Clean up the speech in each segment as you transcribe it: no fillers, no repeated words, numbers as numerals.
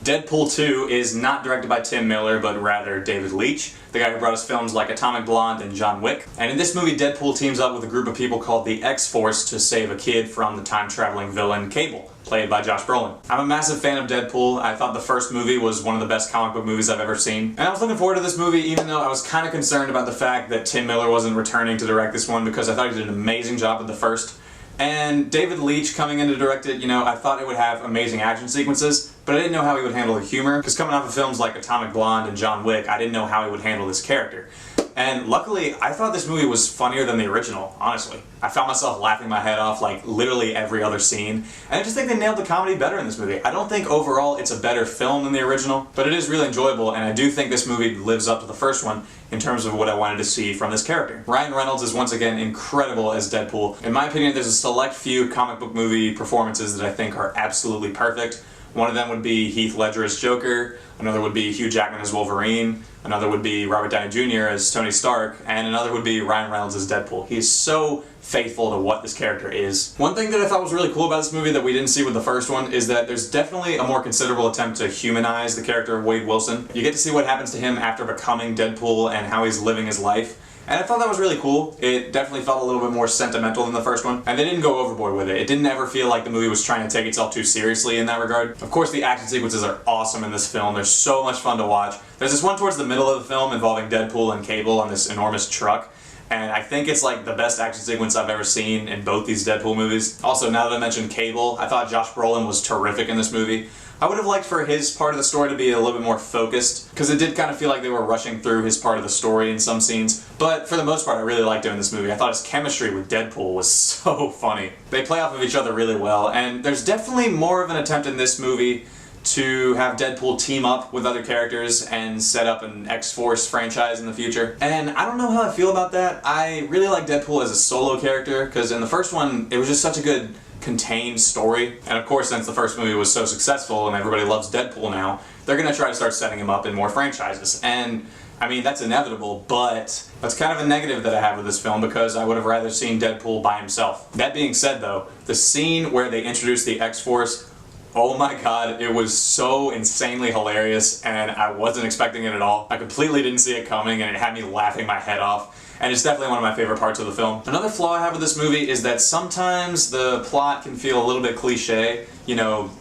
Deadpool 2 is not directed by Tim Miller, but rather David Leitch, the guy who brought us films like Atomic Blonde and John Wick. And in this movie, Deadpool teams up with a group of people called the X-Force to save a kid from the time-traveling villain Cable, played by Josh Brolin. I'm a massive fan of Deadpool. I thought the first movie was one of the best comic book movies I've ever seen. And I was looking forward to this movie even though I was kind of concerned about the fact that Tim Miller wasn't returning to direct this one because I thought he did an amazing job with the first. And David Leitch coming in to direct it, I thought it would have amazing action sequences, but I didn't know how he would handle the humor, because coming off of films like Atomic Blonde and John Wick, I didn't know how he would handle this character. And luckily, I thought this movie was funnier than the original, honestly. I found myself laughing my head off like literally every other scene, and I just think they nailed the comedy better in this movie. I don't think overall it's a better film than the original, but it is really enjoyable, and I do think this movie lives up to the first one in terms of what I wanted to see from this character. Ryan Reynolds is once again incredible as Deadpool. In my opinion, there's a select few comic book movie performances that I think are absolutely perfect. One of them would be Heath Ledger as Joker, another would be Hugh Jackman as Wolverine, another would be Robert Downey Jr. as Tony Stark, and another would be Ryan Reynolds as Deadpool. He's so faithful to what this character is. One thing that I thought was really cool about this movie that we didn't see with the first one is that there's definitely a more considerable attempt to humanize the character of Wade Wilson. You get to see what happens to him after becoming Deadpool and how he's living his life. And I thought that was really cool. It definitely felt a little bit more sentimental than the first one. And they didn't go overboard with it. It didn't ever feel like the movie was trying to take itself too seriously in that regard. Of course, the action sequences are awesome in this film. They're so much fun to watch. There's this one towards the middle of the film involving Deadpool and Cable on this enormous truck. And I think it's like the best action sequence I've ever seen in both these Deadpool movies. Also, now that I mentioned Cable, I thought Josh Brolin was terrific in this movie. I would have liked for his part of the story to be a little bit more focused, because it did kind of feel like they were rushing through his part of the story in some scenes. But for the most part, I really liked him in this movie. I thought his chemistry with Deadpool was so funny. They play off of each other really well, and there's definitely more of an attempt in this movie to have Deadpool team up with other characters and set up an X-Force franchise in the future. And I don't know how I feel about that. I really like Deadpool as a solo character, because in the first one, it was just such a good contained story. And of course, since the first movie was so successful and everybody loves Deadpool now, they're gonna try to start setting him up in more franchises. And I mean, that's inevitable, but that's kind of a negative that I have with this film because I would have rather seen Deadpool by himself. That being said though, the scene where they introduced the X-Force, oh my god, it was so insanely hilarious and I wasn't expecting it at all. I completely didn't see it coming and it had me laughing my head off. And it's definitely one of my favorite parts of the film. Another flaw I have with this movie is that sometimes the plot can feel a little bit cliche.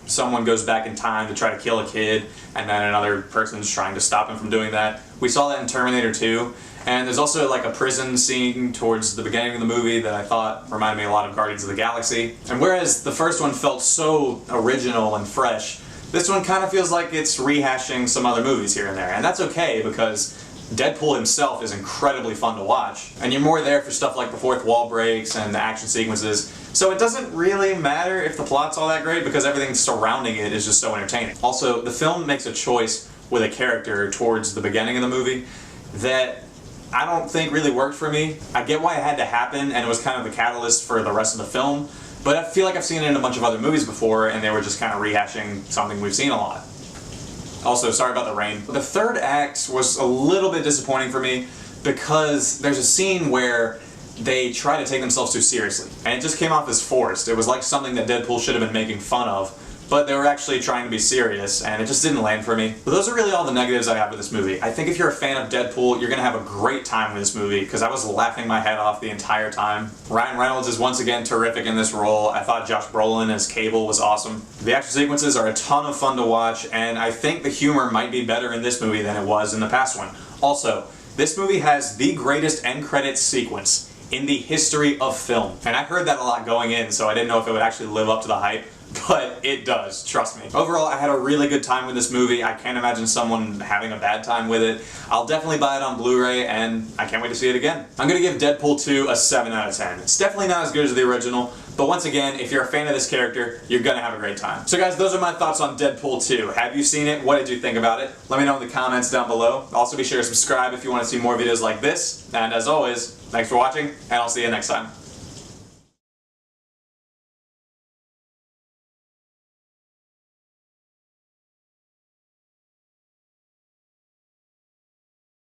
Someone goes back in time to try to kill a kid, and then another person's trying to stop him from doing that. We saw that in Terminator 2. And there's also like a prison scene towards the beginning of the movie that I thought reminded me a lot of Guardians of the Galaxy. And whereas the first one felt so original and fresh, this one kind of feels like it's rehashing some other movies here and there. And that's okay because Deadpool himself is incredibly fun to watch, and you're more there for stuff like the fourth wall breaks and the action sequences, so it doesn't really matter if the plot's all that great because everything surrounding it is just so entertaining. Also, the film makes a choice with a character towards the beginning of the movie that I don't think really worked for me. I get why it had to happen, and it was kind of the catalyst for the rest of the film, but I feel like I've seen it in a bunch of other movies before, and they were just kind of rehashing something we've seen a lot. Also, sorry about the rain. The third act was a little bit disappointing for me because there's a scene where they try to take themselves too seriously. And it just came off as forced. It was like something that Deadpool should have been making fun of, but they were actually trying to be serious, and it just didn't land for me. But those are really all the negatives I have with this movie. I think if you're a fan of Deadpool, you're gonna have a great time with this movie, because I was laughing my head off the entire time. Ryan Reynolds is once again terrific in this role. I thought Josh Brolin as Cable was awesome. The action sequences are a ton of fun to watch, and I think the humor might be better in this movie than it was in the past one. Also, this movie has the greatest end credits sequence in the history of film. And I heard that a lot going in, so I didn't know if it would actually live up to the hype. But it does, trust me. Overall, I had a really good time with this movie. I can't imagine someone having a bad time with it. I'll definitely buy it on Blu-ray, and I can't wait to see it again. I'm gonna give Deadpool 2 a 7 out of 10. It's definitely not as good as the original, but once again, if you're a fan of this character, you're gonna have a great time. So guys, those are my thoughts on Deadpool 2. Have you seen it? What did you think about it? Let me know in the comments down below. Also be sure to subscribe if you want to see more videos like this. And as always, thanks for watching, and I'll see you next time.